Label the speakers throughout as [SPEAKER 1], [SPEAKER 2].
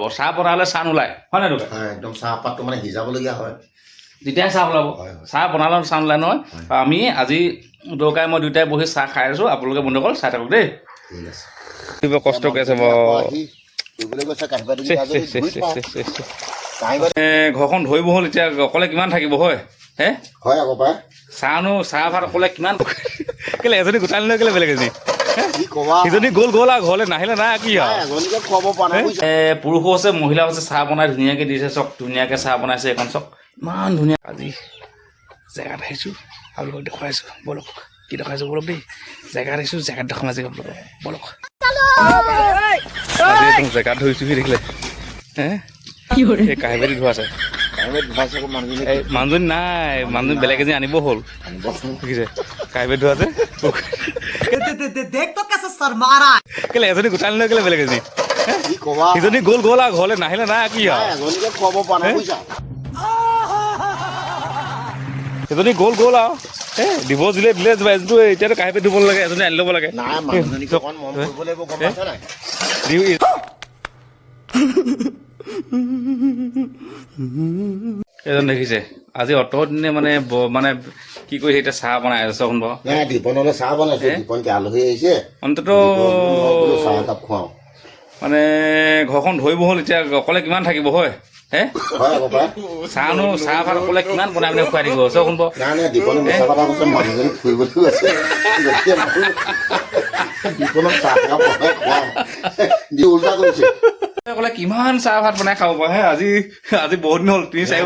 [SPEAKER 1] ওলাব চাহ বনালে চাহ নোলায় হয় নাই দোকান
[SPEAKER 2] একদম চাহপাতটো মানে সিজাবলগীয়া হয়
[SPEAKER 1] যেতিয়াই চাহ ওলাব চাহ বনালে চাহ নোলায় নহয় আমি আজি দৌকাই মই দুয়োটাই বহি চাহ খাই আছোঁ আপোনালোকে বন্ধুসকল চাই থাকক দেই
[SPEAKER 2] ঠিক আছে
[SPEAKER 1] কিবা কষ্ট কৰি আছে ঘৰখন ধৰিব হ'ল এতিয়া অকলে কিমান থাকিব হয় হে
[SPEAKER 2] হয় আকৌ পাই
[SPEAKER 1] চাহ ভাত অকলে কিমান কেলে এজনী গোটাই লৈ কেলে বেলেগ এজনী
[SPEAKER 2] কি ক'বা
[SPEAKER 1] সিজনী গ'ল আৰু ঘৰলৈ নাহিলে নাই কি আৰু
[SPEAKER 2] এজনীকে খুৱাব পৰা নাই
[SPEAKER 1] পুৰুষো আছে মহিলাও আছে চাহ বনাই ধুনীয়াকৈ দিছে চক ধুনীয়াকৈ চাহ বনাইছে এখন চক ইমান ধুনীয়া আজি জেগাত আহিছোঁ আপোনালোকক দেখুৱাইছোঁ বলক কি দেখাইছোঁ বলক দেই জেগাত আহিছোঁ জেগাত দেখাম আজি আপোনালোকক বলক আজি একদম জেগাত ধৰিছোহি দেখিলে হে এই কাহিবাৰী ধোৱা আছে মানুহজনী নাই মানুহজনী বেলেগ এজনী আনিব হ'ল দেখিছে কাহিবাৰী ধোৱা আছে কেলে এজনী গোটাই লৈ কেলে বেলেগ এজনী
[SPEAKER 2] কি ক'বা
[SPEAKER 1] সিজনী গ'ল আৰু ঘৰলৈ নাহিলে নাই কি আৰু
[SPEAKER 2] এজনীকে খুৱাব পৰা নাই বুজিছা
[SPEAKER 1] এজনী গ'ল আৰু দিব দিলে এজনীটো এতিয়াতো কাহিবাৰী ধুব লাগে এজনী আনি ল'ব লাগে
[SPEAKER 2] নাই মানুহজনীক অকণ মন কৰিব লাগিব গম পাইছা নাই
[SPEAKER 1] এজন দেখিছে আজি অত দিনে মানে কি কৰিছে এতিয়া চাহ বনাই আছে চোন বাৰু
[SPEAKER 2] নাই দীপনলৈ চাহ বনাইছে দীপনকে আলহী আহিছে
[SPEAKER 1] অন্তত
[SPEAKER 2] চাহ একাপ খুৱাওঁ
[SPEAKER 1] মানে ঘৰখন ধৰিব হ'ল এতিয়া অকলে কিমান থাকিব হয় হে
[SPEAKER 2] হয় আকৌ পাই
[SPEAKER 1] চাহ ভাত অকলে কিমান বনাই পিনে খুৱাই থাকিব চোন বাৰু
[SPEAKER 2] নাই দীপনে মিছা কথা কৈছে মানুহজনী ফুৰিবলৈও আছে দীপনক চাহ একাপ বনাই খুৱাওঁ দি উল্টা কৰিছে
[SPEAKER 1] অকলে কিমান চাহ ভাত বনাই খাব পাৰে আজি বহুত দিন হ'ল তিনি চাৰি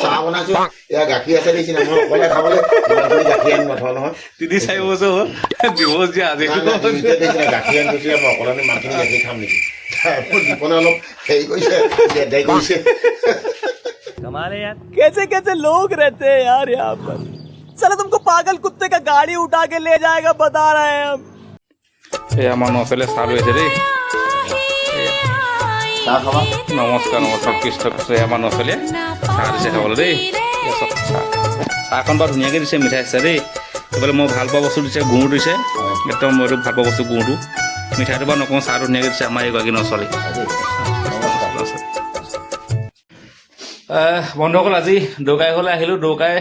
[SPEAKER 2] চাহ বনাইছো এয়া গাখীৰ আছে নিচিনা মই অকলে খাবলৈ গাখীৰ আনি নথওঁ নহয়
[SPEAKER 1] তিনি চাৰি বছৰ হ'ল দিৱস যে আজি
[SPEAKER 2] গাখীৰ আনি কৈছিলে মই অকলে মাখিনি গাখীৰ খাম নেকি দীপনে অলপ হেৰি কৰিছে দেদাই কৰিছে
[SPEAKER 3] कमाल है यार कैसे कैसे लोग रहते हैं यार यहाँ पर चलो तुमको पागल कुत्ते का गाड़ी उठा के ले जाएगा बता रहे हैं हम
[SPEAKER 1] এই আমাৰ নচলে চাহ লৈ আছে দেই
[SPEAKER 2] চাহ খাবা
[SPEAKER 1] নমস্কাৰ কৃষ্ণ কৃষ্ণ আমাৰ নচলীয়ে চাহ দিছে খাবলৈ দেই চাহখন বাৰু ধুনীয়াকৈ দিছে মিঠাই দিছে দেই এইফালে মই ভাল পোৱা বস্তু দিছে গুড় দিছে একদম মইতো ভাল পোৱা বস্তু গুড়টো মিঠাইটো বাৰু নকওঁ চাহটো ধুনীয়াকৈ দিছে আমাৰ এইগৰাকী নচলী বন্ধুসকল আজি দৌকাই ঘৰলৈ আহিলোঁ দৌকাই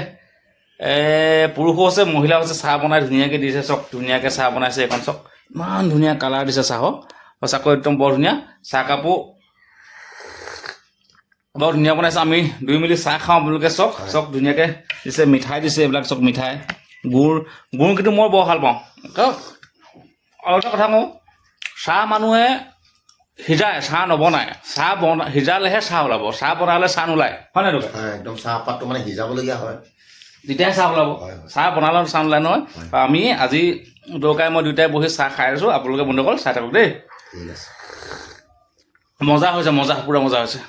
[SPEAKER 1] পুৰুষো আছে মহিলাও আছে চাহ বনাই ধুনীয়াকৈ দিছে চক ধুনীয়াকৈ চাহ বনাইছে এখন চক ইমান ধুনীয়া কালাৰ দিছে চাহৰ সঁচাকৈ একদম বৰ ধুনীয়া চাহকাপো বৰ ধুনীয়া বনাইছে আমি দুই মিলি চাহ খাওঁ আপোনালোকে চক ধুনীয়াকৈ দিছে মিঠাই দিছে এইবিলাক চক মিঠাই গুড় কিন্তু মই বৰ ভাল পাওঁ আৰু এটা কথা কওঁ চাহ মানুহে সিজায় চাহ নবনায় চাহ সিজালেহে চাহ ওলাব চাহ বনালে চাহ নোলায় হয় নাই দোকান
[SPEAKER 2] একদম চাহপাতটো মানে সিজাবলগীয়া হয়
[SPEAKER 1] যেতিয়াই চাহ ওলাব চাহ বনালে চাহ নোলায় নহয় আমি আজি দৌকাই মই দুয়োটাই বহি চাহ খাই আছোঁ আপোনালোকে বন্ধুসকল চাই থাকক দেই
[SPEAKER 2] ঠিক আছে
[SPEAKER 1] মজা হৈছে পূৰা মজা হৈছে